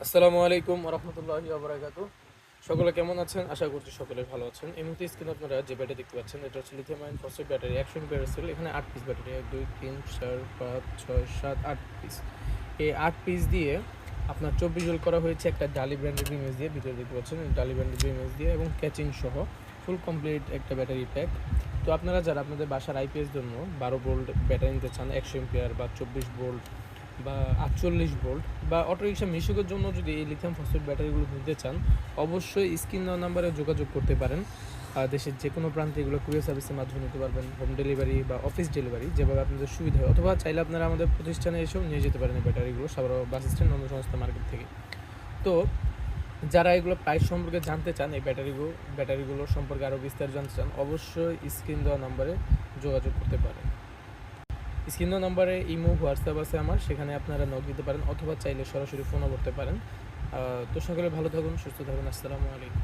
আসসালামু আলাইকুম রহমতুল্লাহি ওয়া সকলে কেমন আছেন? আশা করছি সকলে ভালো আছেন। এই মুহূর্তে স্ক্রিনে আপনারা যে ব্যাটারি দেখতে পাচ্ছেন এটা হচ্ছে lithium ion phosphate battery 100 ampere cell. এখানে 8 পিস ব্যাটারি 1 2 3 4 5 6 7 8 পিস। এই 8 পিস দিয়ে আপনার 24 জোল করা হয়েছে একটা ডালি ব্র্যান্ডের ইমেজ দিয়ে, ভিতরে দেখতে পাচ্ছেন ডালি ব্র্যান্ডের ইমেজ দিয়ে এবং ক্যাচিং সহ ফুল কমপ্লিট একটা ব্যাটারি প্যাক। তো আপনারা যারা আপনাদের বাসার আইপিএস জন্য 12 ভোল্ট ব্যাটারি নিতে চান 100 এমপিআর বা 24 ভোল্ট বা 48 ভোল্ট বা অটোরিকশা মিশুকের জন্য যদি এই লিথিয়াম ফসফেট ব্যাটারিগুলো নিতে চান, অবশ্যই স্ক্রিন দেওয়া নাম্বারে যোগাযোগ করতে পারেন। দেশের যে কোনো প্রান্তে এগুলো কুরিয়ার সার্ভিসের মাধ্যমে নিতে পারবেন, হোম ডেলিভারি বা অফিস ডেলিভারি, যেভাবে আপনাদের সুবিধা হয়। অথবা চাইলে আপনারা আমাদের প্রতিষ্ঠানে এসেও নিয়ে যেতে পারেন এই ব্যাটারিগুলো সাভার বাস স্ট্যান্ড অন্য সংস্থা মার্কেট থেকে। তো যারা এগুলো প্রাইস সম্পর্কে জানতে চান, এই ব্যাটারিগুলো সম্পর্কে আরও বিস্তারিত জানতে চান, অবশ্যই স্ক্রিন দেওয়া নাম্বারে যোগাযোগ করতে পারেন। স্ক্রিন দেওয়া নাম্বারে ইমো হোয়াটসঅ্যাপ আছে আমার, সেখানে আপনারা নক দিতে পারেন অথবা চাইলে সরাসরি ফোনও করতে পারেন। তো সকলে ভালো থাকুন, সুস্থ থাকুন। আসসালামু আলাইকুম।